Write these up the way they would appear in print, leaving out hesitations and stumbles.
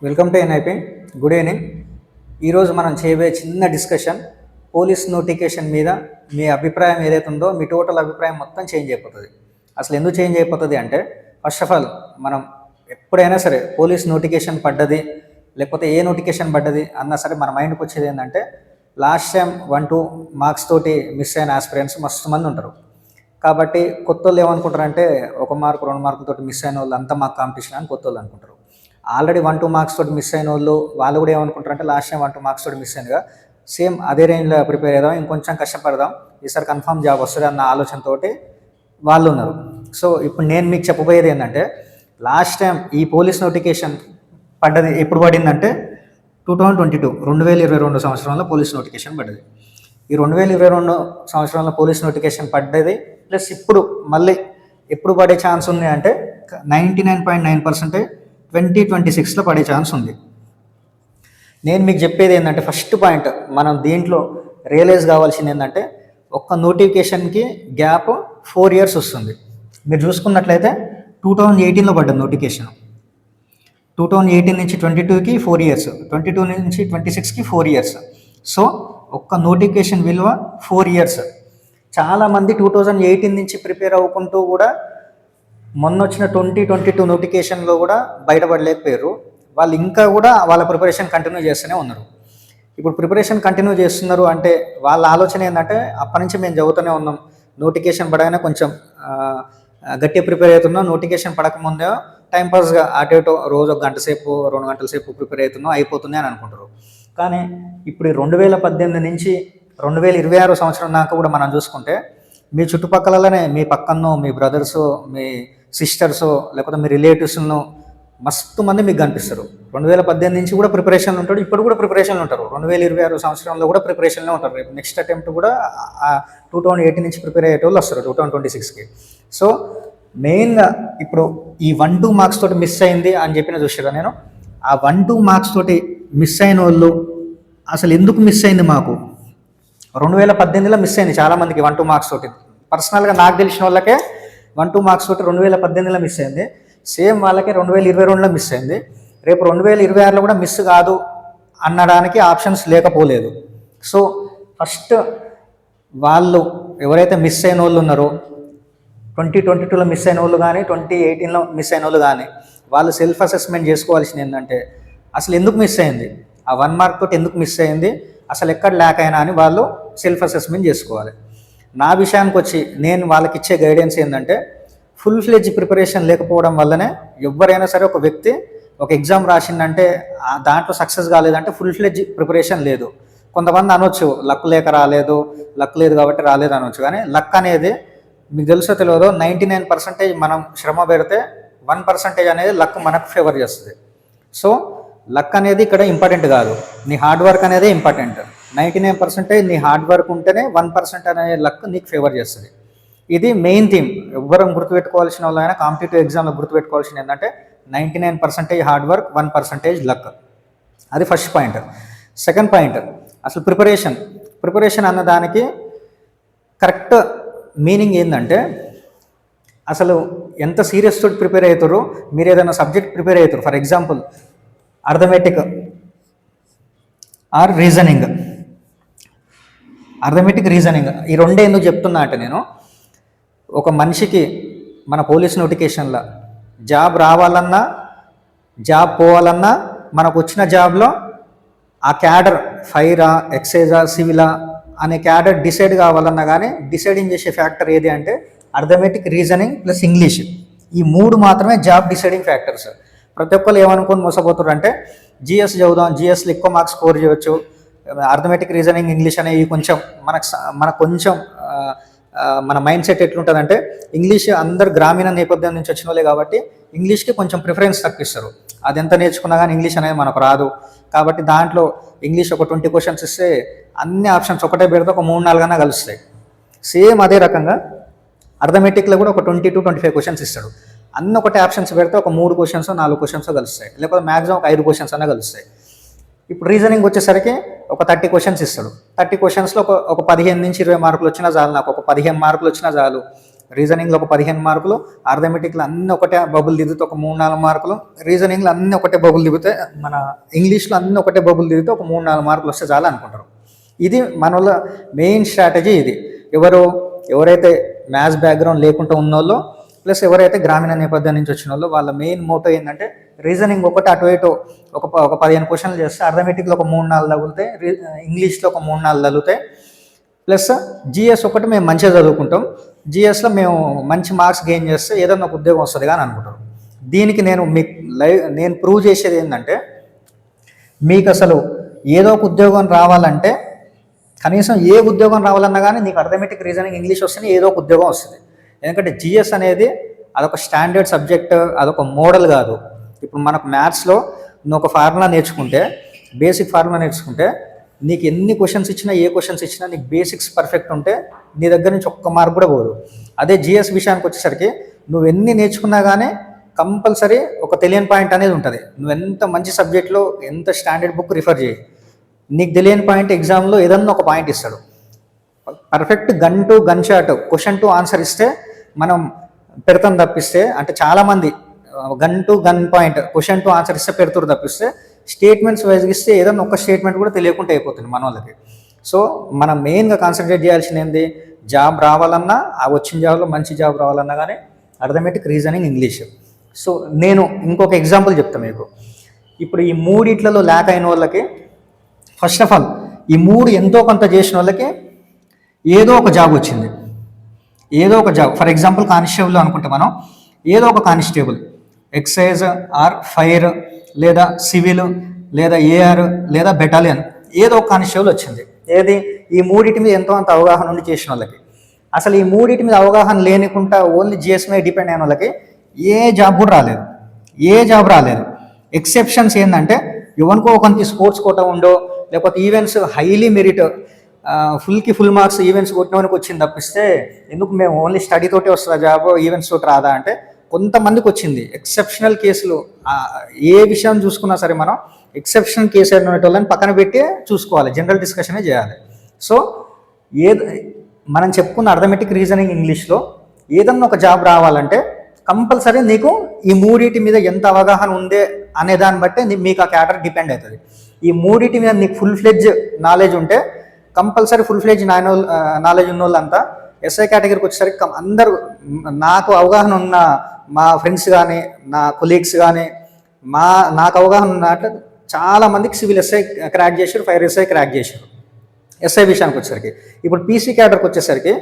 Welcome to NIP. Good evening. ఈరోజు మనం చేయబోయే చిన్న డిస్కషన్ పోలీస్ నోటిఫికేషన్ మీద మీ అభిప్రాయం ఏదైతే ఉందో మీ టోటల్ అభిప్రాయం మొత్తం చేంజ్ అయిపోతుంది. అసలు ఎందుకు చేంజ్ అయిపోతుంది అంటే, ఫస్ట్ ఆఫ్ ఆల్ మనం ఎప్పుడైనా సరే పోలీస్ నోటిఫికేషన్ పడ్డది లేకపోతే ఏ నోటిఫికేషన్ పడ్డది అన్నా సరే మన మైండ్కి వచ్చేది ఏంటంటే, లాస్ట్ టైం 1-2 మార్క్స్ తోటి మిస్ అయిన ఆస్పిరెంట్స్ మస్తు మంది ఉంటారు. కాబట్టి కొత్త వాళ్ళు ఏమనుకుంటారంటే, 1 మార్కు 2 మార్కులతో మిస్ అయిన వాళ్ళు అంతా మాకు కాంపిటీషన్ అని కొత్త వాళ్ళు అనుకుంటారు. ఆల్రెడీ 1-2 మార్క్స్ తోటి మిస్ అయిన వాళ్ళు కూడా ఏమనుకుంటారంటే, లాస్ట్ టైం 1-2 మార్క్స్ తోటి మిస్ అయిందిగా, సేమ్ అదే రేంజ్లో ప్రిపేర్ అవుదాం, ఇంకొంచెం కష్టపడదాం, ఈసారి కన్ఫర్మ్ జాబ్ వస్తుంది అన్న ఆలోచనతోటి వాళ్ళు ఉన్నారు. సో ఇప్పుడు నేను మీకు చెప్పబోయేది ఏంటంటే, లాస్ట్ టైం ఈ పోలీస్ నోటిఫికేషన్ పడ్డది ఎప్పుడు పడిందంటే 2022 సంవత్సరంలో పోలీస్ నోటిఫికేషన్ పడ్డది. ఈ 2022 సంవత్సరంలో పోలీస్ నోటిఫికేషన్ పడ్డది ప్లస్ ఇప్పుడు మళ్ళీ ఎప్పుడు పడే ఛాన్స్ ఉంది అంటే 99.9% 2026లో పడే ఛాన్స్ ఉంది. నేను మీకు చెప్పేది ఏంటంటే, ఫస్ట్ పాయింట్ మనం దీంట్లో రియలైజ్ కావాల్సింది ఏంటంటే, ఒక్క నోటిఫికేషన్కి గ్యాప్ 4 years వస్తుంది. మీరు చూసుకున్నట్లయితే 2018లో పడ్డది నోటిఫికేషన్. 2018 నుంచి 22కి 4 years, 22 నుంచి 26కి 4 years. సో ఒక్క నోటిఫికేషన్ విలువ 4 years. చాలామంది 2018 నుంచి ప్రిపేర్ అవ్వకుంటూ కూడా మొన్న వచ్చిన 2022 నోటిఫికేషన్లో కూడా బయటపడలేకపోయారు. వాళ్ళు ఇంకా కూడా వాళ్ళ ప్రిపరేషన్ కంటిన్యూ చేస్తూనే ఉన్నారు. ఇప్పుడు ప్రిపరేషన్ కంటిన్యూ చేస్తున్నారు అంటే వాళ్ళ ఆలోచన ఏంటంటే, అప్పటి నుంచి మేము చదువుతూనే ఉన్నాం, నోటిఫికేషన్ పడగానే కొంచెం గట్టిగా ప్రిపేర్ అవుతున్నాం, నోటిఫికేషన్ పడకముందే టైంపాస్గా అటు ఇటు రోజు 1 గంట సేపు 2 గంటల సేపు ప్రిపేర్ అవుతున్నాం, అయిపోతుంది అని అనుకుంటారు. కానీ ఇప్పుడు 2018 నుంచి 2026 సంవత్సరం దాకా కూడా మనం చూసుకుంటే, మీ చుట్టుపక్కలనే మీ పక్కనో మీ బ్రదర్సు, మీ సిస్టర్సు, లేకపోతే మీ రిలేటివ్స్ను మస్తు మంది మీకు కనిపిస్తారు. 2018 నుంచి కూడా ప్రిపరేషన్లు ఉంటాడు, ఇప్పుడు కూడా ప్రిపరేషన్లు ఉంటారు. 2026 సంవత్సరంలో కూడా ప్రిపరేషన్లో ఉంటారు. రేపు నెక్స్ట్ అటెంప్ట్ కూడా 2018 నుంచి ప్రిపేర్ అయ్యే వాళ్ళు వస్తారు 2026కి. సో మెయిన్గా ఇప్పుడు ఈ 1-2 మార్క్స్ తోటి మిస్ అయింది అని చెప్పిన చూసారా నేను, ఆ 1-2 మార్క్స్ తోటి మిస్ అయిన వాళ్ళు అసలు ఎందుకు మిస్ అయింది, మాకు 2018లో మిస్ అయింది చాలామందికి 1-2 మార్క్స్ తోటి. పర్సనల్గా నాకు తెలిసిన వాళ్ళకే 1-2 మార్క్స్ తోటి 2018లో మిస్ అయింది. సేమ్ వాళ్ళకే 2022లో మిస్ అయింది. రేపు 2026లో కూడా మిస్ కాదు అనడానికి ఆప్షన్స్ లేకపోలేదు. సో ఫస్ట్ వాళ్ళు ఎవరైతే మిస్ అయిన వాళ్ళు ఉన్నారో, 2022లో మిస్ అయిన వాళ్ళు కానీ 2018లో మిస్ అయిన వాళ్ళు కానీ, వాళ్ళు సెల్ఫ్ అసెస్మెంట్ చేసుకోవాల్సింది ఏంటంటే, అసలు ఎందుకు మిస్ అయింది, ఆ 1 మార్క్ తోటి ఎందుకు మిస్ అయింది, అసలు ఎక్కడ ల్యాక్ అయినా అని వాళ్ళు సెల్ఫ్ అసెస్మెంట్ చేసుకోవాలి. నా విషయానికి వచ్చి నేను వాళ్ళకి ఇచ్చే గైడెన్స్ ఏంటంటే, ఫుల్ ఫ్లెడ్జ్ ప్రిపరేషన్ లేకపోవడం వల్లనే ఎవరైనా సరే ఒక వ్యక్తి ఒక ఎగ్జామ్ రాసిందంటే దాంట్లో సక్సెస్ కాలేదంటే ఫుల్ ఫ్లెడ్జ్ ప్రిపరేషన్ లేదు. కొంతమంది అనొచ్చు లక్ లేక రాలేదు, లక్ లేదు కాబట్టి రాలేదు అనొచ్చు, కానీ లక్ అనేది మీకు తెలుసో తెలియదో 99% మనం శ్రమ పెడితే 1% అనేది లక్ మనకు ఫేవర్ చేస్తుంది. సో లక్ అనేది ఇక్కడ ఇంపార్టెంట్ కాదు, నీ హార్డ్ వర్క్ అనేది ఇంపార్టెంట్. 99% నీ హార్డ్ వర్క్ ఉంటేనే 1% అనే లక్ నీకు ఫేవర్ చేస్తుంది. ఇది మెయిన్ థీమ్. ఎవ్వరం గుర్తుపెట్టుకోవాల్సిన వాళ్ళైనా కాంపిటేటివ్ ఎగ్జామ్లో గుర్తుపెట్టుకోవాల్సింది ఏంటంటే, 99% హార్డ్ వర్క్, 1% లక్. అది ఫస్ట్ పాయింట్. సెకండ్ పాయింట్, అసలు ప్రిపరేషన్ అన్నదానికి కరెక్ట్ మీనింగ్ ఏంటంటే, అసలు ఎంత సీరియస్ తోటి ప్రిపేర్ అవుతారో, మీరు ఏదైనా సబ్జెక్ట్ ప్రిపేర్ అవుతారు, for example arithmetic or reasoning, ఈ రెండే ఎందుకు చెప్తున్నా అంటే, నేను ఒక మనిషికి మన పోలీస్ నోటిఫికేషన్లో జాబ్ రావాలన్నా, జాబ్ పోవాలన్నా, మనకు వచ్చిన జాబ్లో ఆ క్యాడర్ ఫైరా, ఎక్సైజా, సివిలా అనే క్యాడర్ డిసైడ్ కావాలన్నా కానీ డిసైడింగ్ చేసే ఫ్యాక్టర్ ఏది అంటే అర్థమెటిక్, రీజనింగ్ ప్లస్ ఇంగ్లీష్. ఈ 3 మాత్రమే జాబ్ డిసైడింగ్ ఫ్యాక్టర్స్. ప్రతి ఒక్కరు ఏమనుకొని మోసపోతారు అంటే, జిఎస్ చదువుదాం, జిఎస్లో ఎక్కువ మార్క్స్ స్కోర్ చేయవచ్చు, అర్థమెటిక్, రీజనింగ్, ఇంగ్లీష్ అనేవి కొంచెం మనకు కొంచెం మన మైండ్ సెట్ ఎట్లుంటుందంటే, ఇంగ్లీష్ అందరు గ్రామీణ నేపథ్యం నుంచి వచ్చిన వాళ్ళే కాబట్టి ఇంగ్లీష్కి కొంచెం ప్రిఫరెన్స్ తక్కువిస్తారు. అది ఎంత నేర్చుకున్నా కానీ ఇంగ్లీష్ అనేది మనకు రాదు కాబట్టి దాంట్లో ఇంగ్లీష్ ఒక 20 క్వశ్చన్స్ ఇస్తే అన్ని ఆప్షన్స్ ఒకటే పెడితే ఒక 3-4 అన్నా కలుస్తాయి. సేమ్ అదే రకంగా అర్థమెటిక్లో కూడా ఒక 20-25 క్వశ్చన్స్ ఇస్తాడు. అన్ని ఒకటే ఆప్షన్స్ పెడితే ఒక 3 క్వశ్చన్స్ 4 క్వశ్చన్స్ కలుస్తాయి, లేకపోతే మ్యాక్సిమం ఒక 5 క్వశ్చన్స్ అన్నా కలుస్తాయి. ఇప్పుడు రీజనింగ్ వచ్చేసరికి ఒక 30 క్వశ్చన్స్ ఇస్తాడు. 30 క్వశ్చన్స్లో ఒక 15 నుంచి 20 మార్కులు వచ్చినా చాలు, నాకు ఒక 15 మార్కులు వచ్చినా చాలు, రీజనింగ్లో ఒక 15 మార్కులు, అర్థమెటిక్లో అన్నీ ఒకటే బబుల్ దిగితే ఒక 3-4 మార్కులు, రీజనింగ్లో అన్నీ ఒకటే బబుల్ దిగితే, మన ఇంగ్లీష్లో అన్నీ ఒకటే బబుల్ దిగితే ఒక 3-4 మార్కులు వస్తే చాలా అనుకుంటారు. ఇది మన వాళ్ళ మెయిన్ స్ట్రాటజీ. ఇది ఎవరైతే మ్యాథ్స్ బ్యాక్గ్రౌండ్ లేకుండా ఉన్నోళ్ళు ప్లస్ ఎవరైతే గ్రామీణ నేపథ్యం నుంచి వచ్చిన వాళ్ళు, వాళ్ళ మెయిన్ మోటో ఏంటంటే రీజనింగ్ ఒకటి అటు ఇటు ఒక 15 క్వశ్చన్లు చేస్తే, అర్థమెటిక్లో ఒక 3-4 తగులుతాయి, ఇంగ్లీష్లో ఒక 3-4 తగులుతాయి, ప్లస్ జిఎస్ ఒకటి మేము మంచిగా చదువుకుంటాం, జిఎస్లో మేము మంచి మార్క్స్ గెయిన్ చేస్తే ఏదైనా ఒక ఉద్యోగం వస్తుంది కానీ అనుకుంటారు. దీనికి నేను ప్రూవ్ చేసేది ఏంటంటే, మీకు అసలు ఏదో ఒక ఉద్యోగం రావాలంటే, కనీసం ఏ ఉద్యోగం రావాలన్నా కానీ నీకు అర్థమెటిక్, రీజనింగ్, ఇంగ్లీష్ వస్తేనే ఏదో ఒక ఉద్యోగం వస్తుంది. ఎందుకంటే జిఎస్ అనేది అదొక స్టాండర్డ్ సబ్జెక్ట్, అదొక మోడల్ కాదు. ఇప్పుడు మనకు మ్యాథ్స్లో నువ్వు ఒక ఫార్ములా నేర్చుకుంటే, బేసిక్ ఫార్ములా నేర్చుకుంటే, నీకు ఎన్ని క్వశ్చన్స్ ఇచ్చినా, ఏ క్వశ్చన్స్ ఇచ్చినా నీకు బేసిక్స్ పర్ఫెక్ట్ ఉంటే నీ దగ్గర నుంచి ఒక్క మార్క్ కూడా పోదు. అదే జిఎస్ విషయానికి వచ్చేసరికి నువ్వు ఎన్ని నేర్చుకున్నా కానీ కంపల్సరీ ఒక తెలియని పాయింట్ అనేది ఉంటుంది. నువ్వు ఎంత మంచి సబ్జెక్ట్లో ఎంత స్టాండర్డ్ బుక్ రిఫర్ చేయి, నీకు తెలియని పాయింట్ ఎగ్జామ్లో ఏదన్నా ఒక పాయింట్ ఇస్తాడు. Perfect gun shot question to answer ఇస్తే మనం పెడతాం తప్పిస్తే, అంటే చాలామంది gun point question to answer ఇస్తే పెడతారు తప్పిస్తే, స్టేట్మెంట్స్ వైజ్గా ఇస్తే ఏదన్నా ఒక స్టేట్మెంట్ కూడా తెలియకుండా అయిపోతుంది మన వాళ్ళకి. సో మనం మెయిన్గా కాన్సన్ట్రేట్ చేయాల్సింది ఏంది, జాబ్ రావాలన్నా, ఆ వచ్చిన జాబ్లో మంచి జాబ్ రావాలన్నా కానీ అర్థమెటిక్, రీజనింగ్, ఇంగ్లీష్. సో నేను ఇంకొక ఎగ్జాంపుల్ చెప్తాను మీకు. ఇప్పుడు ఈ మూడిట్లలో ల్యాక్ అయిన వాళ్ళకి, ఫస్ట్ ఆఫ్ ఆల్ ఈ మూడు ఎంతో కొంత చేసిన వాళ్ళకి ఏదో ఒక జాబ్ వచ్చింది. ఏదో ఒక జాబ్, ఫర్ ఎగ్జాంపుల్ కానిస్టేబుల్ అనుకుంటే మనం, ఏదో ఒక కానిస్టేబుల్, ఎక్సైజ్ ఆర్ ఫైర్ లేదా సివిల్ లేదా ఏఆర్ లేదా బెటాలియన్, ఏదో ఒక కానిస్టేబుల్ వచ్చింది. ఏది, ఈ మూడింటి మీద ఎంతో అంత అవగాహన ఉండి చేసిన వాళ్ళకి. అసలు ఈ మూడింటి మీద అవగాహన లేనికుండా ఓన్లీ జిఎస్ మీద డిపెండ్ అయిన వాళ్ళకి ఏ జాబ్ కూడా రాలేదు. ఏ జాబ్ రాలేదు. ఎక్సెప్షన్స్ ఏంటంటే, ఎవరికో ఒకరికి స్పోర్ట్స్ కోటా ఉండో, లేకపోతే events highly merit full marks events కొట్టినవానికి వచ్చింది తప్పిస్తే, ఎందుకు మేము ఓన్లీ స్టడీ తోటే వస్తుందా జాబ్, ఈవెంట్స్ తోటి రాదా అంటే కొంతమందికి వచ్చింది. ఎక్సెప్షనల్ కేసులు, ఏ విషయం చూసుకున్నా సరే మనం ఎక్సెప్షనల్ కేసు అనేటోళ్ళని పక్కన పెట్టి చూసుకోవాలి, జనరల్ డిస్కషనే చేయాలి. సో మనం చెప్పుకున్న అర్థమెటిక్, రీజనింగ్, ఇంగ్లీష్లో ఏదన్నా ఒక జాబ్ రావాలంటే కంపల్సరీ నీకు ఈ మూడింటి మీద ఎంత అవగాహన ఉందే అనే దాన్ని బట్టి మీకు ఆ క్యాటర్ డిపెండ్ అవుతుంది. ఈ మూడింటి మీద నీకు ఫుల్ ఫ్లెడ్జ్ నాలెడ్జ్ ఉంటే కంపల్సరీ ఫుల్ ఫ్లెడ్జ్ నాలెడ్జ్ ఉన్న వాళ్ళంతా ఎస్ఐ కేటగిరీకి వచ్చేసరికి అందరూ, నాకు అవగాహన ఉన్న మా ఫ్రెండ్స్ కానీ, నా కొలీగ్స్ కానీ, నాకు అవగాహన ఉన్నట్టు చాలామందికి సివిల్ ఎస్ఐ క్రాక్ చేశారు, ఫైర్ ఎస్ఐ క్రాక్ చేశారు. ఎస్ఐ విషయానికి వచ్చేసరికి ఇప్పుడు పీసీ క్యాడర్కి వచ్చేసరికి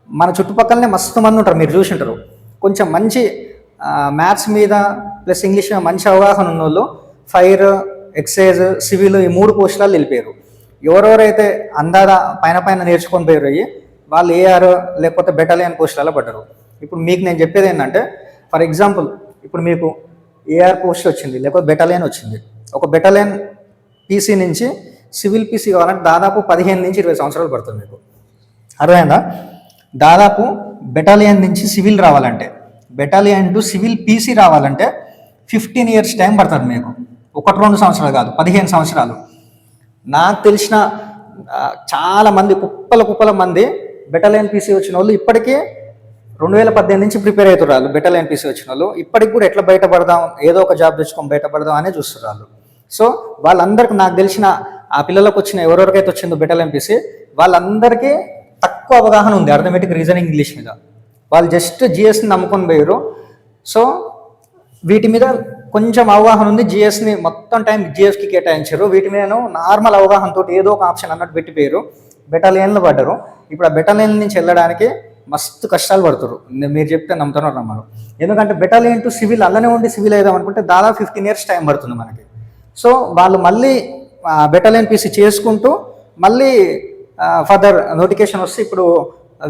మన చుట్టుపక్కలనే మస్తు మంది ఉంటారు, మీరు చూసి ఉంటారు. కొంచెం మంచి మ్యాథ్స్ మీద ప్లస్ ఇంగ్లీష్ మీద మంచి అవగాహన ఉన్న వాళ్ళు ఫైర్, ఎక్సైజ్, సివిల్ ఈ 3 పోస్టులలో వెళ్ళిపోయారు. ఎవరెవరైతే అందాదా పైన నేర్చుకొని పోయారు వాళ్ళు ఏఆర్ లేకపోతే బెటాలియన్ పోస్టులలో పడ్డారు. ఇప్పుడు మీకు నేను చెప్పేది ఏంటంటే, ఫర్ ఎగ్జాంపుల్ ఇప్పుడు మీకు ఏఆర్ పోస్ట్ వచ్చింది, లేకపోతే బెటాలియన్ వచ్చింది. ఒక బెటాలియన్ పీసీ నుంచి సివిల్ పీసీ కావాలంటే దాదాపు 15 నుంచి 20 సంవత్సరాలు పడుతుంది మీకు. అర్థమైందా? దాదాపు బెటాలియన్ నుంచి సివిల్ రావాలంటే, బెటాలియన్ టు సివిల్ పీసీ రావాలంటే 15 ఇయర్స్ టైం పడుతుంది మీకు. 1-2 సంవత్సరాలు కాదు, 15 సంవత్సరాలు. నాకు తెలిసిన చాలా మంది, కుప్పల మంది బెటాలియన్ పీసీ వచ్చిన వాళ్ళు ఇప్పటికీ 2018 నుంచి ప్రిపేర్ అవుతున్నారు. బెటాలియన్ పీసీ వచ్చిన వాళ్ళు ఇప్పటికి కూడా ఎట్లా బయటపడదాం, ఏదో ఒక జాబ్ తెచ్చుకొని బయటపడదాం అనే చూస్తున్నారు. సో వాళ్ళందరికీ, నాకు తెలిసిన ఆ పిల్లలకు వచ్చిన ఎవరెవరికైతే వచ్చిందో బెటాలియన్ పీసీ, వాళ్ళందరికీ తక్కువ అవగాహన ఉంది అర్థమెటిక్, రీజనింగ్, ఇంగ్లీష్ మీద. వాళ్ళు జస్ట్ జిఎస్ని నమ్ముకొని పోయారు. సో వీటి మీద కొంచెం అవగాహన ఉంది, జిఎస్ని మొత్తం టైం జిఎస్కి కేటాయించారు. వీటి మీద నార్మల్ అవగాహనతో ఏదో ఒక ఆప్షన్ అన్నట్టు పెట్టిపోయారు, బెటాలియన్లో పడ్డారు. ఇప్పుడు ఆ బెటాలియన్ నుంచి వెళ్ళడానికి మస్తు కష్టాలు పడుతారు. మీరు చెప్తే నమ్ముతున్నారు నమ్మరు. ఎందుకంటే బెటాలియన్ టు సివిల్ అలానే ఉండి సివిల్ అయిదాం అనుకుంటే దాదాపు 15 ఇయర్స్ టైం పడుతుంది మనకి. సో వాళ్ళు మళ్ళీ బెటాలియన్ పీసీ చేసుకుంటూ మళ్ళీ ఫర్దర్ నోటిఫికేషన్ వస్తే ఇప్పుడు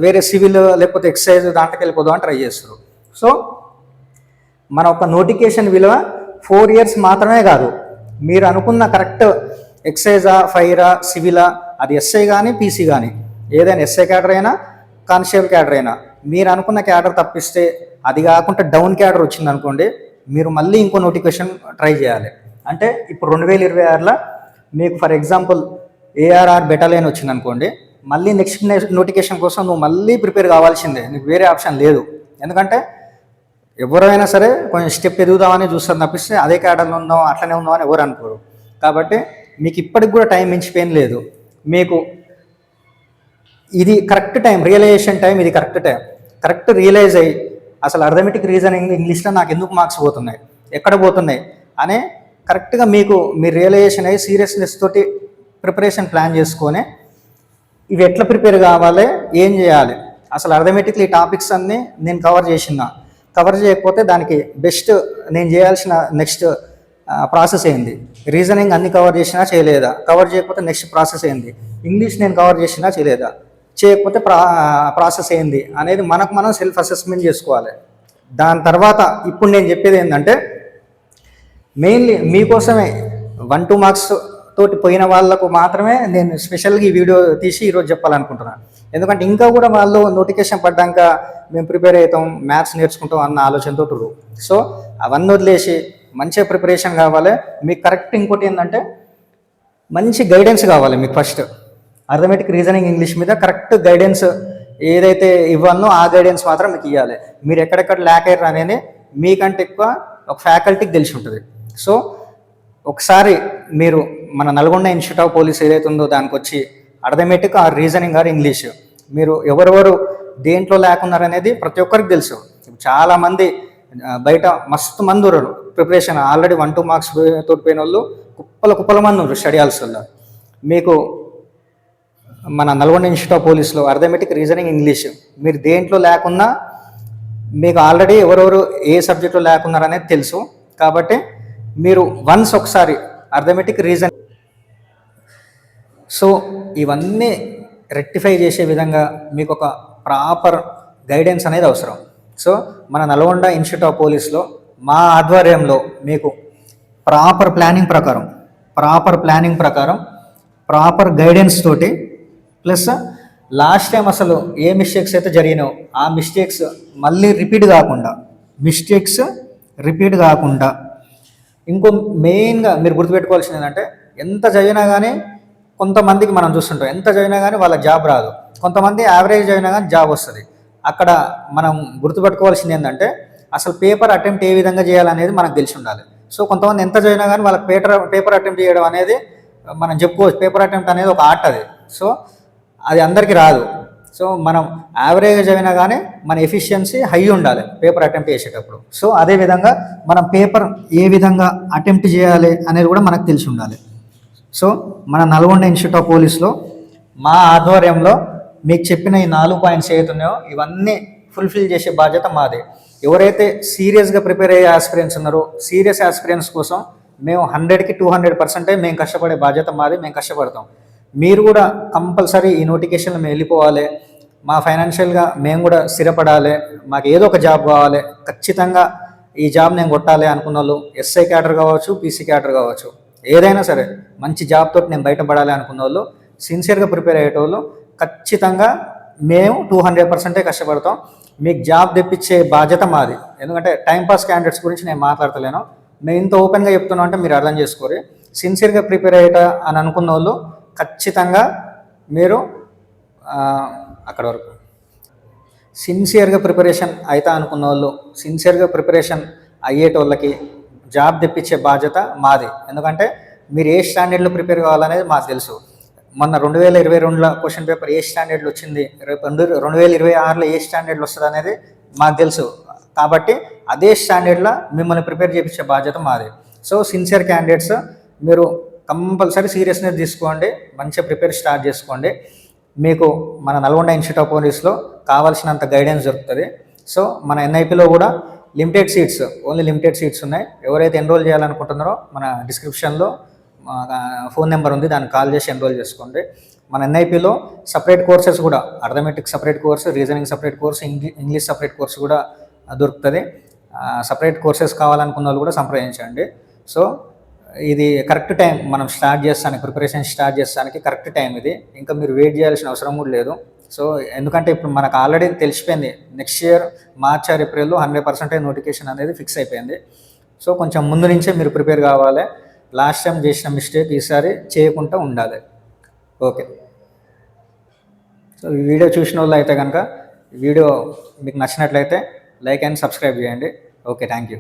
వేరే సివిల్ లేకపోతే ఎక్సైజ్ దాంట్లోకి వెళ్ళిపోదాం అని ట్రై చేస్తారు. సో మన ఒక నోటిఫికేషన్ విలువ 4 ఇయర్స్ మాత్రమే కాదు, మీరు అనుకున్న కరెక్ట్ ఎక్సైజా, ఫైరా, సివిలా, అది ఎస్ఐ కానీ పీసీ కానీ ఏదైనా, ఎస్ఐ క్యాడర్ అయినా కానిస్టేబుల్ క్యాడర్ అయినా, మీరు అనుకున్న క్యాడర్ తప్పిస్తే, అది కాకుండా డౌన్ క్యాడర్ వచ్చింది అనుకోండి, మీరు మళ్ళీ ఇంకో నోటిఫికేషన్ ట్రై చేయాలి. అంటే ఇప్పుడు 2026లో మీకు ఫర్ ఎగ్జాంపుల్ ఏఆర్ఆర్ బెటాలియన్ వచ్చింది అనుకోండి, మళ్ళీ నెక్స్ట్ నోటిఫికేషన్ కోసం నువ్వు మళ్ళీ ప్రిపేర్ కావాల్సిందే, నీకు వేరే ఆప్షన్ లేదు. ఎందుకంటే ఎవరైనా సరే కొంచెం స్టెప్ ఎదుగుదామని చూస్తారు తప్పిస్తే అదే క్యాడర్లో ఉందాం అట్లనే ఉందాం అని ఎవరు అనుకోరు. కాబట్టి మీకు ఇప్పటికి కూడా టైం మించిపోయిన లేదు. మీకు ఇది కరెక్ట్ టైం, రియలైజేషన్ టైం, ఇది కరెక్ట్ టైం. కరెక్ట్ రియలైజ్ అయ్యి అసలు అర్థమెటిక్ రీజనింగ్ ఇంగ్లీష్లో నాకు ఎందుకు మార్క్స్ పోతున్నాయి, ఎక్కడ పోతున్నాయి అనే కరెక్ట్గా మీకు మీరు రియలైజేషన్ అయ్యి సీరియస్నెస్ తోటి ప్రిపరేషన్ ప్లాన్ చేసుకొని ఇవి ఎట్లా ప్రిపేర్ కావాలి, ఏం చేయాలి, అసలు అర్థమెటిక్లీ టాపిక్స్ అన్నీ నేను కవర్ చేయకపోతే దానికి బెస్ట్ నేను చేయాల్సిన నెక్స్ట్ ప్రాసెస్ ఏంది, రీజనింగ్ అన్ని కవర్ చేసినా చేయలేదా, కవర్ చేయకపోతే నెక్స్ట్ ప్రాసెస్ ఏంది, ఇంగ్లీష్ నేను కవర్ చేసినా చేయకపోతే ప్రాసెస్ ఏంది అనేది మనకు మనం సెల్ఫ్ అసెస్మెంట్ చేసుకోవాలి. దాని తర్వాత ఇప్పుడు నేను చెప్పేది ఏంటంటే మెయిన్లీ మీకోసమే 1-2 మార్క్స్ తోటి పోయిన వాళ్ళకు మాత్రమే నేను స్పెషల్గా ఈ వీడియో తీసి ఈరోజు చెప్పాలనుకుంటున్నాను. ఎందుకంటే ఇంకా కూడా వాళ్ళు నోటిఫికేషన్ పడ్డాక మేము ప్రిపేర్ అవుతాం, మ్యాథ్స్ నేర్చుకుంటాం అన్న ఆలోచనతో ఉన్నారు. సో అవన్నీ వదిలేసి మంచిగా ప్రిపరేషన్ కావాలి మీకు. కరెక్ట్ ఇంకోటి ఏంటంటే మంచి గైడెన్స్ కావాలి మీకు. ఫస్ట్ అర్థమెటిక్ రీజనింగ్ ఇంగ్లీష్ మీద కరెక్ట్ గైడెన్స్ ఏదైతే ఇవ్వాలనో ఆ గైడెన్స్ మాత్రం మీకు ఇవ్వాలి. మీరు ఎక్కడెక్కడ ల్యాక్ అయ్యారు అనేది మీకంటే ఎక్కువ ఒక ఫ్యాకల్టీకి తెలిసి ఉంటుంది. సో ఒకసారి మీరు మన నల్గొండ ఇన్స్టిట్యూట్ ఆఫ్ పోలీస్ ఏదైతే ఉందో దానికి వచ్చి arithmetic or reasoning or English మీరు ఎవరెవరు దేంట్లో లేకున్నారనేది ప్రతి ఒక్కరికి తెలుసు. చాలామంది బయట మస్తు మంది ఉన్నారు ప్రిపరేషన్ ఆల్రెడీ 1-2 మార్క్స్ తోటి పోయిన వాళ్ళు కుప్పల మంది ఉన్నారు స్టడీ హాల్స్లో. మీకు మన నల్గొండ ఇన్స్టిట్యూట్ ఆఫ్ పోలీస్లో అర్థమెటిక్ రీజనింగ్ ఇంగ్లీష్ మీరు దేంట్లో లేకున్నా మీకు ఆల్రెడీ ఎవరెవరు ఏ సబ్జెక్ట్లో లేకున్నారనేది తెలుసు. కాబట్టి మీరు వన్స్ ఒకసారి అర్థమెటిక్ రీజన్ సో ఇవన్నీ రెక్టిఫై చేసే విధంగా మీకు ఒక ప్రాపర్ గైడెన్స్ అనేది అవసరం. సో మన నల్గొండ ఇన్స్టిట్యూట్ ఆఫ్ పోలీస్లో మా ఆధ్వర్యంలో మీకు ప్రాపర్ ప్లానింగ్ ప్రకారం ప్రాపర్ గైడెన్స్ తోటి ప్లస్ లాస్ట్ టైం అసలు ఏ మిస్టేక్స్ అయితే జరిగినాయో ఆ మిస్టేక్స్ మళ్ళీ రిపీట్ కాకుండా ఇంకో మెయిన్గా మీరు గుర్తుపెట్టుకోవాల్సింది ఏంటంటే ఎంత చదివినా కానీ కొంతమందికి మనం చూస్తుంటాం ఎంత చదివినా కానీ వాళ్ళకి జాబ్ రాదు, కొంతమంది యావరేజ్ చదివినా కానీ జాబ్ వస్తుంది. అక్కడ మనం గుర్తుపెట్టుకోవాల్సింది ఏంటంటే అసలు పేపర్ అటెంప్ట్ ఏ విధంగా చేయాలనేది మనకు తెలిసి ఉండాలి. సో కొంతమంది ఎంత చదివినా కానీ వాళ్ళకి పేపర్ అటెంప్ట్ చేయడం అనేది మనం చెప్పుకోవచ్చు. పేపర్ అటెంప్ట్ అనేది ఒక ఆర్ట్ అది. సో అది అందరికీ రాదు. సో మనం యావరేజ్ చదివినా కానీ మన ఎఫిషియన్సీ హై ఉండాలి పేపర్ అటెంప్ట్ చేసేటప్పుడు. సో అదేవిధంగా మనం పేపర్ ఏ విధంగా అటెంప్ట్ చేయాలి అనేది కూడా మనకు తెలిసి ఉండాలి. సో మన నల్గొండ ఇన్స్టిట్యూట్ ఆఫ్ పోలీస్లో మా ఆధ్వర్యంలో మీకు చెప్పిన ఈ 4 పాయింట్స్ ఏవైతున్నాయో ఇవన్నీ ఫుల్ఫిల్ చేసే బాధ్యత మాదే. ఎవరైతే సీరియస్గా ప్రిపేర్ అయ్యే ఆస్పిరెంట్స్ ఉన్నారో సీరియస్ ఆస్పిరెంట్స్ కోసం మేము 100కి 200% మేము కష్టపడే బాధ్యత మాది, మేము కష్టపడతాం. మీరు కూడా కంపల్సరీ ఈ నోటిఫికేషన్లో మేము వెళ్ళిపోవాలి, మా ఫైనాన్షియల్గా మేము కూడా స్థిరపడాలి, మాకు ఏదో ఒక జాబ్ కావాలి, ఖచ్చితంగా ఈ జాబ్ నేను కొట్టాలి అనుకున్న వాళ్ళు ఎస్ఐ క్యాడర్ కావచ్చు, పీసీ క్యాడర్ కావచ్చు, ఏదైనా సరే మంచి జాబ్ తోటి నేను బయటపడాలి అనుకున్న వాళ్ళు సిన్సియర్గా ప్రిపేర్ అయ్యేటోళ్ళు ఖచ్చితంగా మేము 200% కష్టపడతాం. మీకు జాబ్ తెప్పించే బాధ్యత మాది. ఎందుకంటే టైంపాస్ క్యాండిడేట్స్ గురించి నేను మాట్లాడతలేను, మేము ఇంత ఓపెన్గా చెప్తున్నాం అంటే మీరు అర్థం చేసుకోరు. సిన్సియర్గా ప్రిపేర్ అయ్యేట అని అనుకున్న వాళ్ళు ఖచ్చితంగా మీరు అక్కడ వరకు సిన్సియర్గా ప్రిపరేషన్ అవుతా అనుకున్న వాళ్ళు సిన్సియర్గా ప్రిపరేషన్ అయ్యేటోళ్ళకి జాబ్ తెప్పించే బాధ్యత మాది. ఎందుకంటే మీరు ఏ స్టాండర్డ్లో ప్రిపేర్ కావాలనేది మాకు తెలుసు. మొన్న 2022లో క్వశ్చన్ పేపర్ ఏ స్టాండర్డ్లో వచ్చింది, రేపు 2026లో ఏ స్టాండర్డ్లో వస్తుంది అనేది మాకు తెలుసు. కాబట్టి అదే స్టాండర్డ్లో మిమ్మల్ని ప్రిపేర్ చేయించే బాధ్యత మాది. సో సిన్సియర్ క్యాండిడేట్స్ మీరు కంపల్సరీ సీరియస్నెస్ తీసుకోండి, మంచిగా ప్రిపేర్ స్టార్ట్ చేసుకోండి. మీకు మన నల్గొండ ఇన్స్టిట్యూట్ ఆఫ్ పోలీస్లో కావాల్సినంత గైడెన్స్ దొరుకుతుంది. సో మన ఎన్ఐపిలో కూడా ఓన్లీ లిమిటెడ్ సీట్స్ ఉన్నాయి. ఎవరైతే ఎన్రోల్ చేయాలనుకుంటున్నారో మన డిస్క్రిప్షన్లో ఫోన్ నెంబర్ ఉంది, దాన్ని కాల్ చేసి ఎన్రోల్ చేసుకోండి. మన ఎన్ఐపిలో సపరేట్ కోర్సెస్ కూడా arithmetic separate course, reasoning separate course, English separate course కూడా దొరుకుతుంది. సపరేట్ కోర్సెస్ కావాలనుకున్న వాళ్ళు కూడా సంప్రదించండి. సో ఇది కరెక్ట్ టైం, మనం ప్రిపరేషన్ స్టార్ట్ చేస్తానికి కరెక్ట్ టైం ఇది. ఇంకా మీరు వెయిట్ చేయాల్సిన అవసరం కూడా లేదు. సో ఎందుకంటే ఇప్పుడు మనకు ఆల్రెడీ తెలిసిపోయింది, నెక్స్ట్ ఇయర్ మార్చ్ ఆర్ ఏప్రిల్లో 100% నోటిఫికేషన్ అనేది ఫిక్స్ అయిపోయింది. సో కొంచెం ముందు నుంచే మీరు ప్రిపేర్ కావాలి. లాస్ట్ టైం చేసిన మిస్టేక్ ఈసారి చేయకుండా ఉండాలి. ఓకే. సో ఈ వీడియో చూసిన వాళ్ళు అయితే కనుక వీడియో మీకు నచ్చినట్లయితే లైక్ అండ్ సబ్స్క్రైబ్ చేయండి. Okay, thank you.